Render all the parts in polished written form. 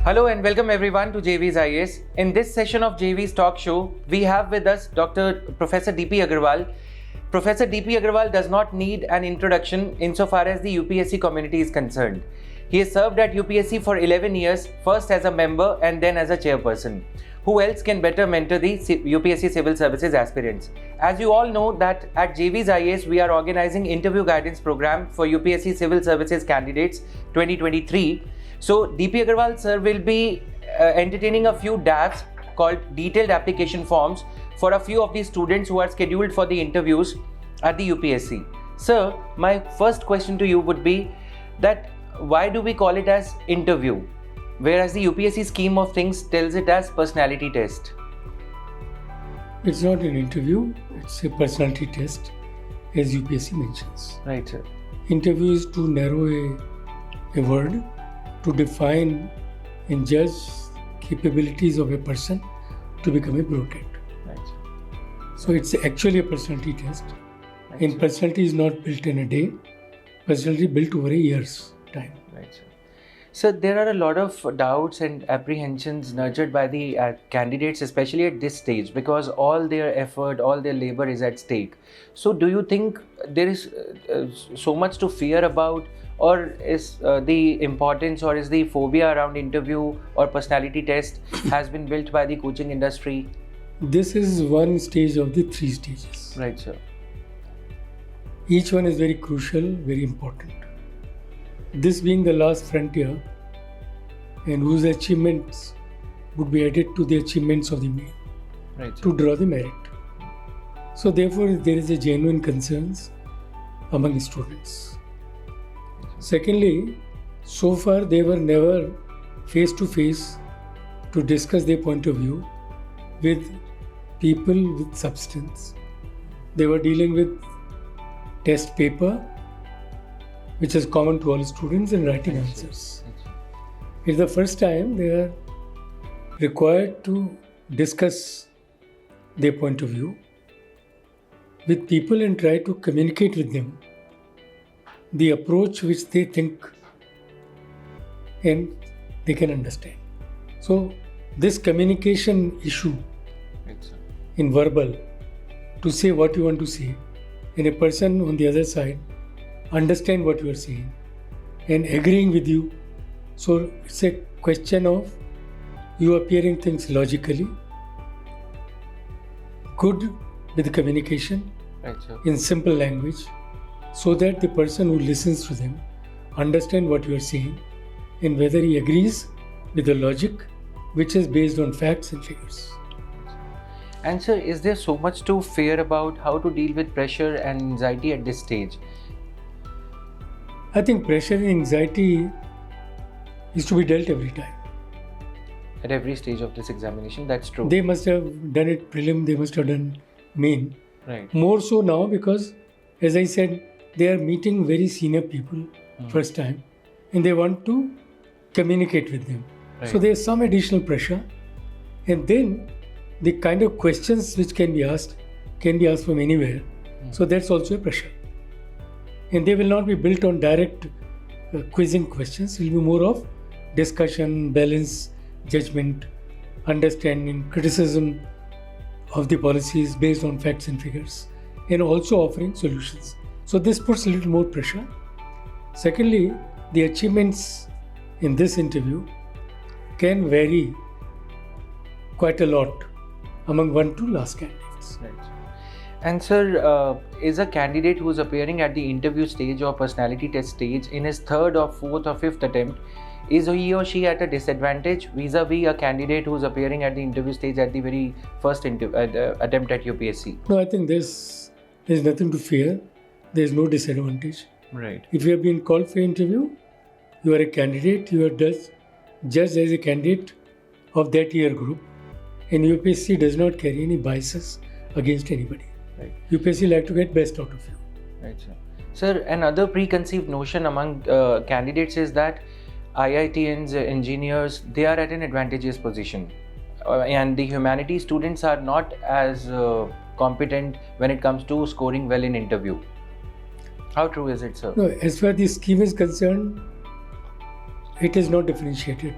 Hello and welcome everyone to JV's IAS. In this session of JV's talk show, we have with us Professor D.P. Aggarwal. Professor D.P. Aggarwal does not need an introduction insofar as the UPSC community is concerned. He has served at UPSC for 11 years, first as a member and then as a chairperson. Who else can better mentor the UPSC Civil Services aspirants? As you all know that at JV's IAS, we are organizing interview guidance program for UPSC Civil Services candidates 2023. So D.P. Aggarwal Sir will be entertaining a few DAFs called detailed application forms for a few of the students who are scheduled for the interviews at the UPSC. Sir, my first question to you would be that why do we call it as interview, whereas the UPSC scheme of things tells it as personality test? It's not an interview, it's a personality test, as UPSC mentions. Right, sir. Interview is too narrow a word to define and judge capabilities of a person to become a bureaucrat. Right, sir. So it's actually a personality test. Right, And sir. personality is not built in a day, personality built over a year's time. Right, sir. So there are a lot of doubts and apprehensions nurtured by the candidates, especially at this stage, because all their effort, all their labor is at stake. So do you think there is so much to fear about, or is the importance or is the phobia around interview or personality test has been built by the coaching industry? This is one stage of the three stages. Right, sir. Each one is very crucial, very important. This being the last frontier, and whose achievements would be added to the achievements of the main, Right, sir. to draw the merit. So therefore there is a genuine concerns among students. Secondly, so far they were never face to face to discuss their point of view with people with substance. They were dealing with test paper, which is common to all students, and writing answers. It's the first time they are required to discuss their point of view with people and try to communicate with them the approach which they think and they can understand. So this communication issue Right, sir. in verbal, to say what you want to say, and a person on the other side understand what you are saying and agreeing with you. So it's a question of you appearing things logically, good with communication Right, sir. in simple language, so that the person who listens to them understand what you are saying and whether he agrees with the logic which is based on facts and figures. And sir, is there so much to fear about how to deal with pressure and anxiety at this stage? I think pressure and anxiety is to be dealt every time. At every stage of this examination, that's true. They must have done it prelim, they must have done main. Right. More so now because, as I said, they are meeting very senior people first time and they want to communicate with them. Right. So there's some additional pressure, and then the kind of questions which can be asked from anywhere. So that's also a pressure. And they will not be built on direct quizzing questions. It will be more of discussion, balance, judgment, understanding, criticism of the policies based on facts and figures, and also offering solutions. So this puts a little more pressure. Secondly, the achievements in this interview can vary quite a lot among 1 to last candidates. Right. And sir, is a candidate who is appearing at the interview stage or personality test stage in his third or fourth or fifth attempt, is he or she at a disadvantage vis-a-vis a candidate who is appearing at the interview stage at the very first attempt at UPSC? No, I think there's nothing to fear. There's no disadvantage. Right. If you have been called for interview, you are a candidate, you are judged as a candidate of that year group, and UPSC does not carry any biases against anybody. Right. UPSC like to get best out of you. Right, sir. Sir, another preconceived notion among candidates is that IITians, engineers, they are at an advantageous position. And the humanities students are not as competent when it comes to scoring well in interview. How true is it, sir? No, as far as the scheme is concerned, it is not differentiated.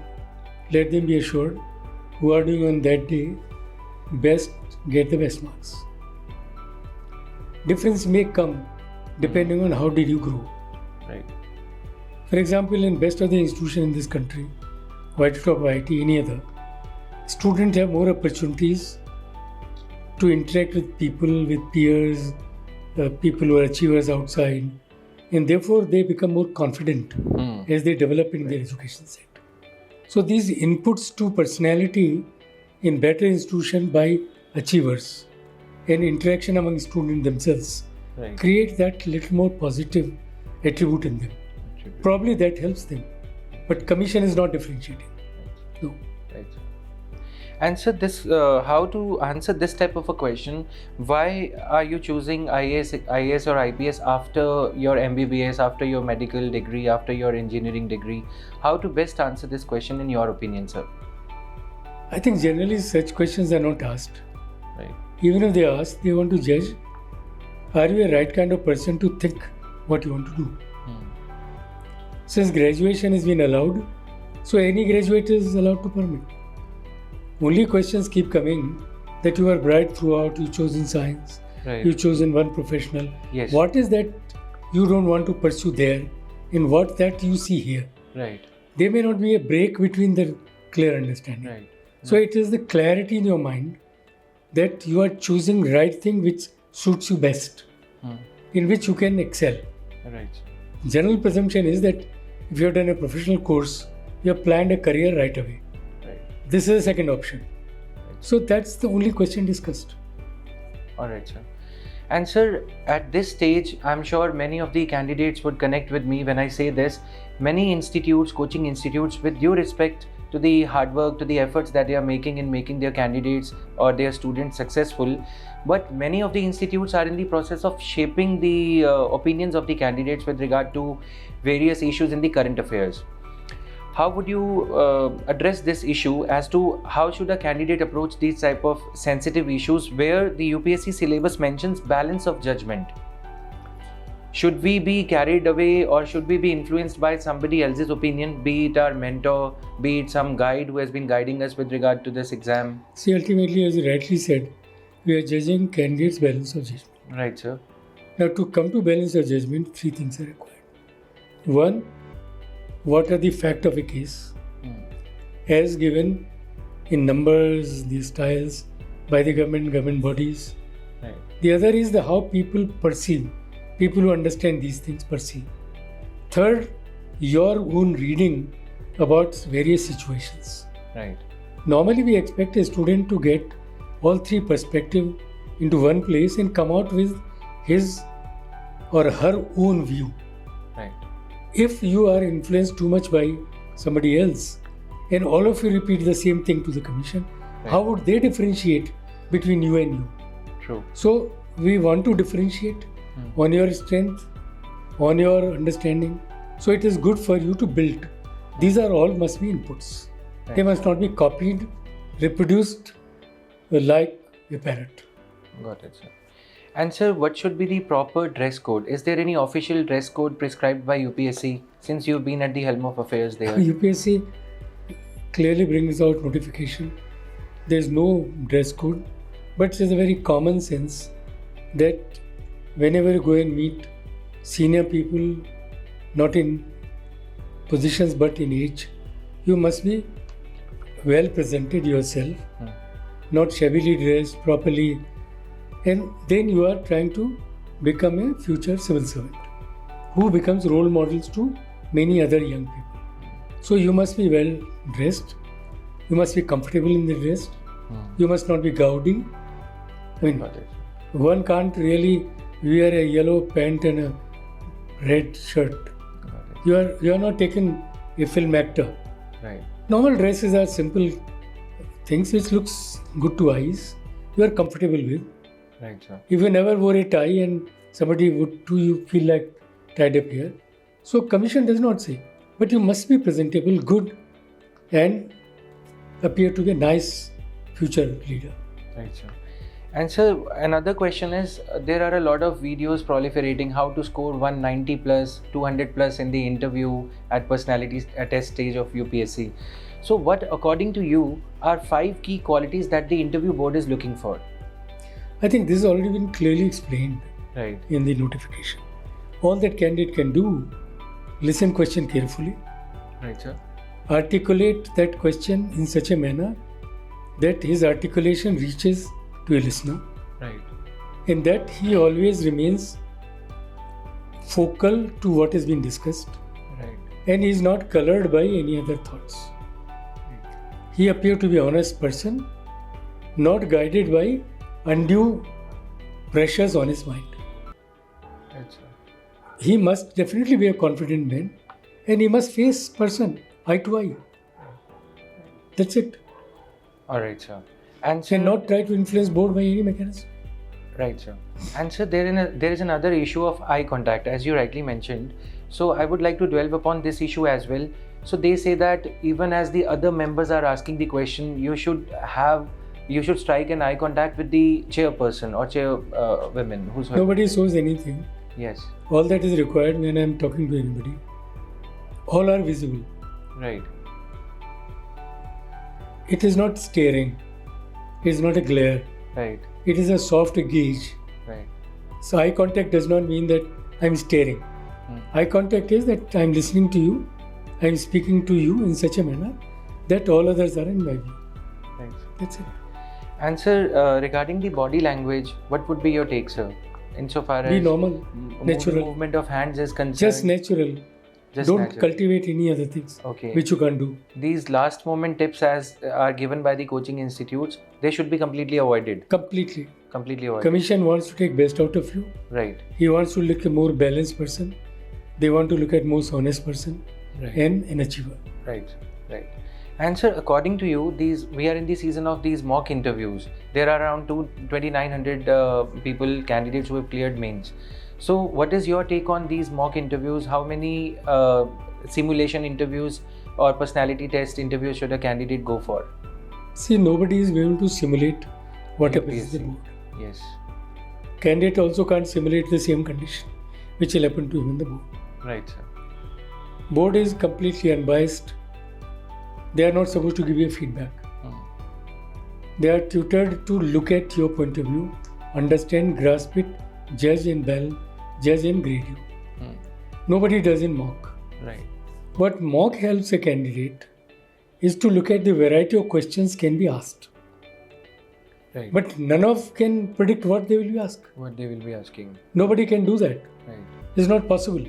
let them be assured who are doing on that day best get the best marks. Difference may come depending on how did you grow. Right. For example, in best of the institution in this country, why to talk IIT, any other, students have more opportunities to interact with people, with peers, people who are achievers outside, and therefore they become more confident as they develop in their education sector. So these inputs to personality in better institution by achievers and interaction among students themselves create that little more positive attribute in them. Probably that helps them, but commission is not differentiating. No. Right. And so this, how to answer this type of a question? Why are you choosing IAS or IPS after your MBBS, after your medical degree, after your engineering degree? How to best answer this question in your opinion, sir? I think generally such questions are not asked. Right. Even if they are asked, they want to judge, are you a right kind of person to think what you want to do? Since graduation has been allowed, so any graduate is allowed to permit. Only questions keep coming that you are bright throughout, you chosen science, you chosen one professional. Yes. What is that you don't want to pursue there, and what that you see here? Right. There may not be a break between the clear understanding. Right. So it is the clarity in your mind that you are choosing right thing which suits you best, in which you can excel. Right. General presumption is that if you have done a professional course, you have planned a career right away. Right. This is the second option. Right. So that's the only question discussed. Alright, sir. And sir, at this stage, I'm sure many of the candidates would connect with me when I say this. Many institutes, coaching institutes, with due respect to the hard work, to the efforts that they are making in making their candidates or their students successful, but many of the institutes are in the process of shaping the opinions of the candidates with regard to various issues in the current affairs. How would you address this issue as to how should a candidate approach these type of sensitive issues where the UPSC syllabus mentions balance of judgment? Should we be carried away or should we be influenced by somebody else's opinion, be it our mentor, be it some guide who has been guiding us with regard to this exam? See, ultimately, as you rightly said, we are judging candidates' balance of judgment. Right, sir. Now, to come to balance of judgment, three things are required. One, what are the facts of a case as given in numbers, the styles by the government bodies. Right. The other is the how people perceive. People who understand these things perceive. Third, your own reading about various situations. Right. Normally, we expect a student to get all three perspectives into one place and come out with his or her own view. Right. If you are influenced too much by somebody else and all of you repeat the same thing to the commission, how would they differentiate between you and you? True. So, we want to differentiate on your strength, on your understanding. So it is good for you to build. These are all must be inputs. Right. They must not be copied, reproduced like a parrot. Got it, sir. And sir, what should be the proper dress code? Is there any official dress code prescribed by UPSC since you've been at the helm of affairs there? UPSC clearly brings out notification. There is no dress code, but it is a very common sense that whenever you go and meet senior people, not in positions but in age, you must be well presented yourself, not shabbily dressed, properly, and then you are trying to become a future civil servant who becomes role models to many other young people. So you must be well dressed, you must be comfortable in the dress, you must not be gaudy. I mean, one can't really wear a yellow pant and a red shirt. You are not taking a film actor. Right. Normal dresses are simple things which looks good to eyes. You are comfortable with. Right, sir. If you never wore a tie and somebody would do you feel like tied up here. So commission does not say, but you must be presentable, good, and appear to be a nice future leader. Right, sir. And sir, another question is, there are a lot of videos proliferating how to score 190 plus, 200 plus in the interview at personality test stage of UPSC. So what, according to you, are 5 key qualities that the interview board is looking for? I think this has already been clearly explained Right. in the notification. All that candidate can do, listen question carefully, Right, sir. articulate that question in such a manner that his articulation reaches to a listener. Right. In that he always remains focal to what has been discussed, Right. and he is not colored by any other thoughts. He appears to be an honest person, not guided by undue pressures on his mind. Right, sir. He must definitely be a confident man, and he must face person eye to eye. That's it. All right, sir. And sir, And not try to influence board by any mechanism. right, sir. And sir, there is another issue of eye contact, as you rightly mentioned. So I would like to dwell upon this issue as well. So they say that even as the other members are asking the question, you should strike an eye contact with the chairperson or chairwoman who's Nobody shows anything. Yes. All that is required when I am talking to anybody. All are visible. Right. It is not staring. It is not a glare. Right. It is a soft gaze. Right. So eye contact does not mean that I am staring. Eye contact is that I am listening to you, I am speaking to you in such a manner that all others are in my view. Right. That's it. And sir, regarding the body language, what would be your take, sir? Insofar as Be normal, natural. movement of hands is concerned. Just natural. Just Don't natural. cultivate any other things Okay. which you can't do. These last moment tips as are given by the coaching institutes, they should be completely avoided. Completely. Completely avoided. Commission wants to take best out of you. Right. He wants to look a more balanced person. They want to look at most honest person Right. and an achiever. Right. Right. And sir, according to you, we are in the season of these mock interviews. There are around 2,900 people, candidates who have cleared mains. So what is your take on these mock interviews? How many simulation interviews or personality test interviews should a candidate go for? See, nobody is going to simulate what happens in the UPSC. board. Yes. Candidate also can't simulate the same condition which will happen to him in the board. Right, sir. Board is completely unbiased. They are not supposed to give you feedback. They are tutored to look at your point of view, understand, grasp it, judge and grade you. Nobody does in mock. Right. What mock helps a candidate is to look at the variety of questions can be asked. Right. But none of can predict what they will be asked. What they will be asking. Nobody can do that. Right. It's not possible.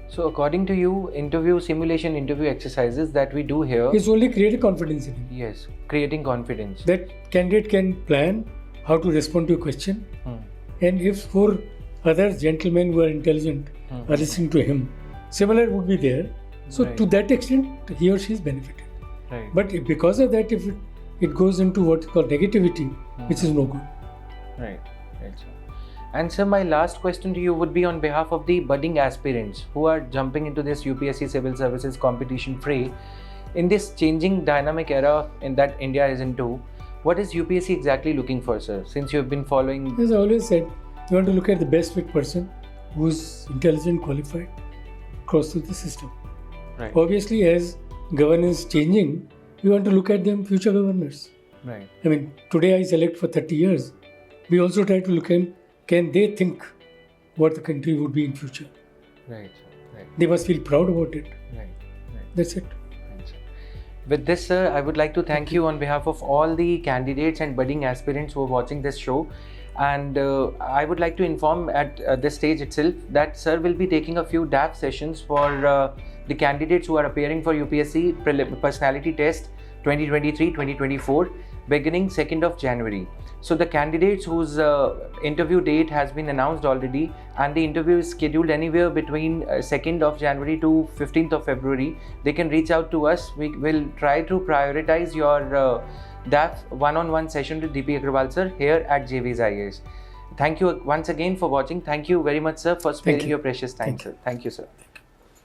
So according to you, simulation interview exercises that we do here. It's only create a confidence in him. Yes, creating confidence. That candidate can plan how to respond to a question. And if 4 other gentlemen who are intelligent are listening to him, similar would be there. So Right. to that extent, he or she is benefited. Right. But because of that, if it goes into what is called negativity, which is no good. Right. Right, sir. And sir, my last question to you would be on behalf of the budding aspirants who are jumping into this UPSC Civil Services competition fray. In this changing dynamic era in that India is into, what is UPSC exactly looking for, sir? Since you have been following. As I always said, you want to look at the best fit person who's intelligent, qualified, cross through the system. Right. Obviously, as governance is changing, you want to look at them future governors. Right. I mean, today I select for 30 years. We also try to look at can they think what the country would be in future. Right. Right. They must feel proud about it. Right. Right. That's it. Right, sir. With this, sir, I would like to thank you on behalf of all the candidates and budding aspirants who are watching this show. And I would like to inform at this stage itself that sir will be taking a few DAF sessions for the candidates who are appearing for UPSC Personality Test 2023-2024 beginning 2nd of January. So the candidates whose interview date has been announced already, and the interview is scheduled anywhere between 2nd of January to 15th of February, they can reach out to us. We will try to prioritize your DAF one-on-one session with DP Aggarwal Sir here at JV's IAS. Thank you once again for watching. Thank you very much, sir, for sparing your precious time, sir. Thank you, sir.